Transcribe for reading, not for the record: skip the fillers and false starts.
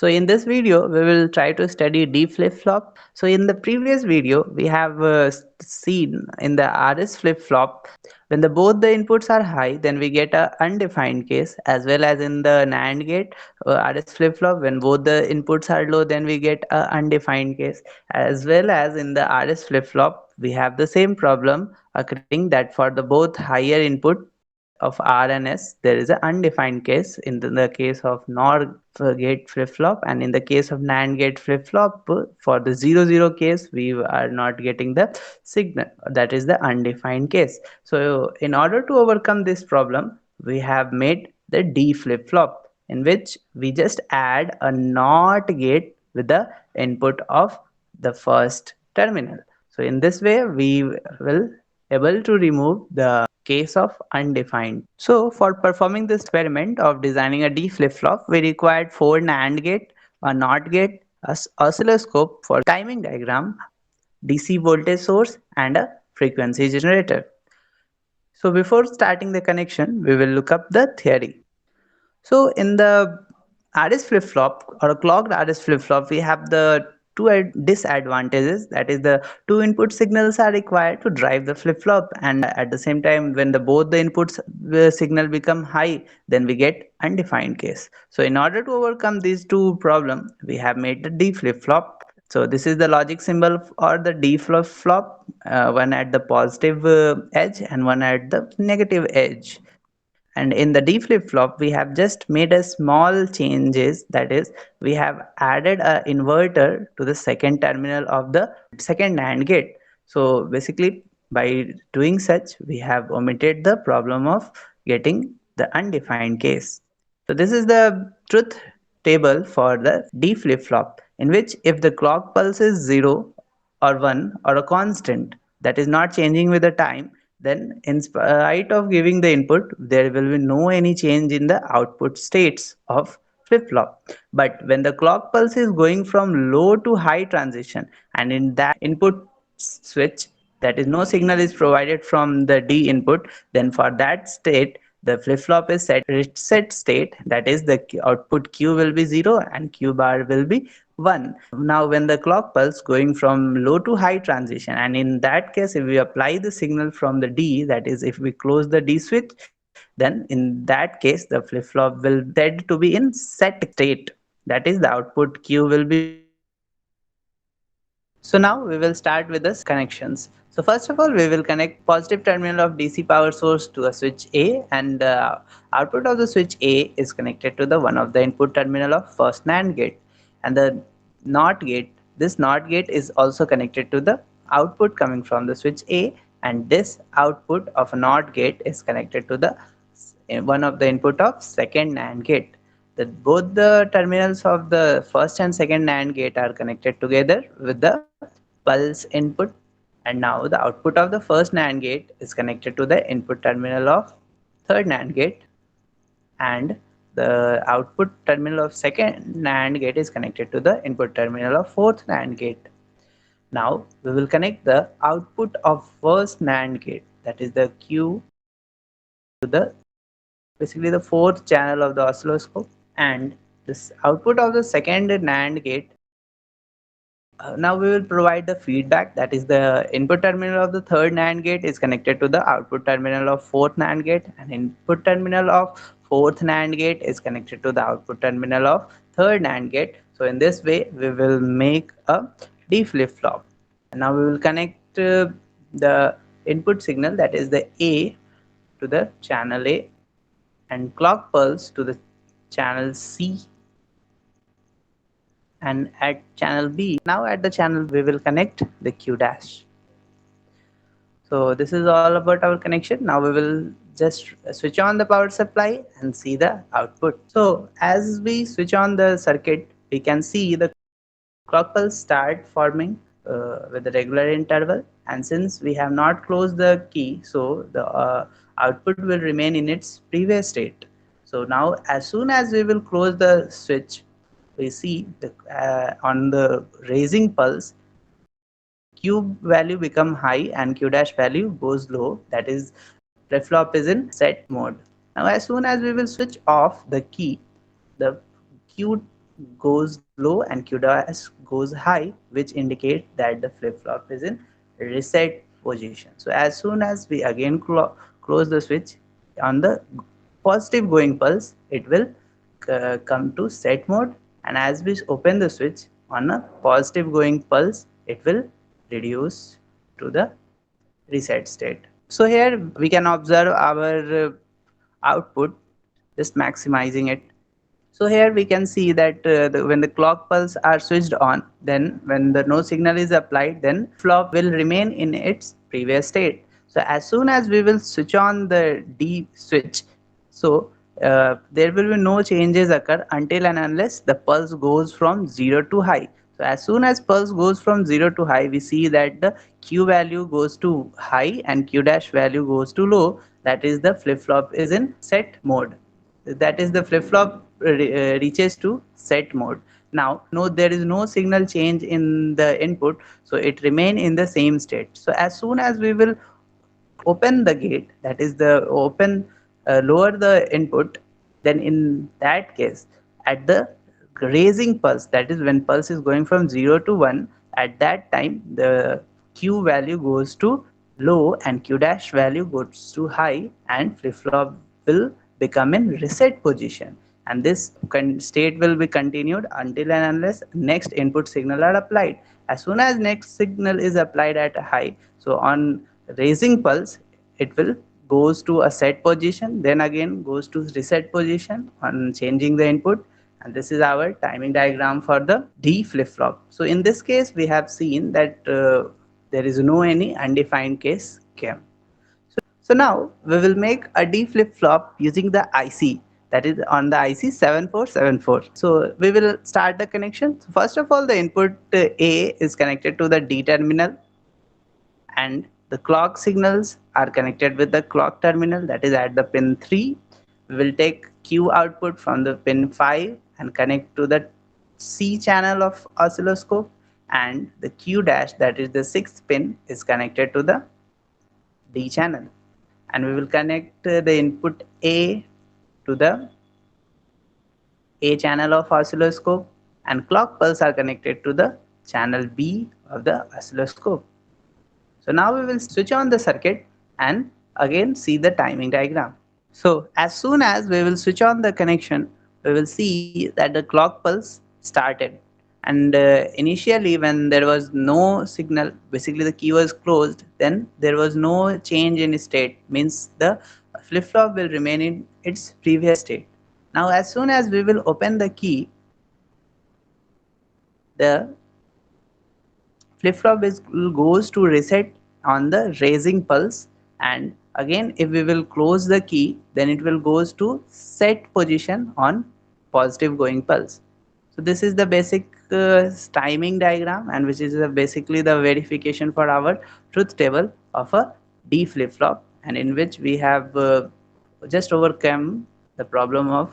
So in this video, we will try to study D flip-flop. So in the previous video, we have seen in the RS flip-flop, when both the inputs are high, then we get a undefined case, as well as in the NAND gate, RS flip-flop, when both the inputs are low, then we get a undefined case, as well as in the RS flip-flop, we have the same problem occurring that for the both higher input of R and S, there is an undefined case in the case of NOR gate flip-flop, and in the case of NAND gate flip-flop, for the 0 0 case, we are not getting the signal. That is the undefined case. So in order to overcome this problem, we have made the D flip-flop, in which we just add a NOT gate with the input of the first terminal. So in this way, we will able to remove the case of undefined. So for performing this experiment of designing a D flip-flop, we required 4 NAND gate, a NOT gate, a oscilloscope for timing diagram, DC voltage source, and a frequency generator. So before starting the connection, we will look up the theory. So in the RS flip-flop or a clocked RS flip-flop, we have the two disadvantages. That is, the two input signals are required to drive the flip-flop, and at the same time, when both the inputs signal become high, then we get undefined case. So in order to overcome these two problems, we have made the D flip-flop. So this is the logic symbol or the D flip-flop, one at the positive edge and one at the negative edge. And in the D flip-flop, we have just made a small changes. That is, we have added an inverter to the second terminal of the second NAND gate. So basically, by doing such, we have omitted the problem of getting the undefined case. So this is the truth table for the D flip-flop, in which if the clock pulse is 0 or 1 or a constant that is not changing with the time, then in spite of giving the input, there will be no any change in the output states of flip-flop. But when the clock pulse is going from low to high transition, and in that input switch, that is, no signal is provided from the D input, then for that state, the flip-flop is set reset state. That is, the output Q will be 0 and Q bar will be 1. Now when the clock pulse going from low to high transition, and in that case, if we apply the signal from the D, that is, if we close the D switch, then in that case the flip-flop will said to be in set state. That is, the output Q will be 0 and Q bar will be 1. So now we will start with the connections. So first of all, we will connect positive terminal of DC power source to a switch A, and the output of the switch A is connected to the one of the input terminal of first NAND gate, and the NOT gate. This NOT gate is also connected to the output coming from the switch A, and this output of a NOT gate is connected to the one of the input of second NAND gate. Both the terminals of the first and second NAND gate are connected together with the pulse input, and now the output of the first NAND gate is connected to the input terminal of third NAND gate, and the output terminal of second NAND gate is connected to the input terminal of fourth NAND gate. Now we will connect the output of first NAND gate, that is the Q, to the basically the fourth channel of the oscilloscope, and this output of the second NAND gate. Now we will provide the feedback. That is, the input terminal of the third NAND gate is connected to the output terminal of fourth NAND gate, and input terminal of fourth NAND gate is connected to the output terminal of third NAND gate. So in this way we will make a D flip-flop. And now we will connect the input signal, that is the A, to the channel A, and clock pulse to the channel C, and at channel B, now at the channel, we will connect the Q dash. So this is all about our connection. Now we will just switch on the power supply and see the output. So as we switch on the circuit, we can see the clock pulse start forming with the regular interval, and since we have not closed the key, so the output will remain in its previous state. So now as soon as we will close the switch, we see the on the raising pulse, Q value become high and Q dash value goes low. That is, flip-flop is in set mode. Now as soon as we will switch off the key, the Q goes low and Q dash goes high, which indicate that the flip-flop is in reset position. So as soon as we again close the switch on the positive going pulse, it will come to set mode, and as we open the switch on a positive going pulse, it will reduce to the reset state. So here we can observe our output, just maximizing it. So here we can see that when the clock pulse are switched on, then when the no signal is applied, then flop will remain in its previous state. So as soon as we will switch on the D switch, so there will be no changes occur until and unless the pulse goes from 0 to high. So as soon as pulse goes from 0 to high, we see that the Q value goes to high and Q dash value goes to low. That is, the flip flop is in set mode. That is, the flip flop reaches to set mode. Now no, there is no signal change in the input, so it remain in the same state. So as soon as we will open the gate, that is the open lower the input, then in that case, at the raising pulse, that is when pulse is going from 0 to 1, at that time the Q value goes to low and Q dash value goes to high, and flip flop will become in reset position, and this state will be continued until and unless next input signal are applied. As soon as next signal is applied at a high, so on raising pulse, it will goes to a set position, then again goes to reset position on changing the input, and this is our timing diagram for the D flip flop. So in this case we have seen that there is no any undefined case came. So now we will make a D flip flop using the IC, that is on the IC 7474. So we will start the connection. So first of all, the input A is connected to the D terminal, and the clock signals are connected with the clock terminal, that is at the pin 3. We will take Q output from the pin 5 and connect to the C channel of oscilloscope, and the Q dash, that is the 6th pin, is connected to the D channel, and we will connect the input A to the A channel of oscilloscope, and clock pulse are connected to the channel B of the oscilloscope. So now we will switch on the circuit and again see the timing diagram. So as soon as we will switch on the connection, we will see that the clock pulse started, and initially when there was no signal, basically the key was closed, then there was no change in state, means the flip flop will remain in its previous state. Now as soon as we will open the key, the flip flop goes to reset on the raising pulse, and again if we will close the key, then it will goes to set position on positive going pulse. So this is the basic timing diagram, and which is basically the verification for our truth table of a D flip flop, and in which we have just overcome the problem of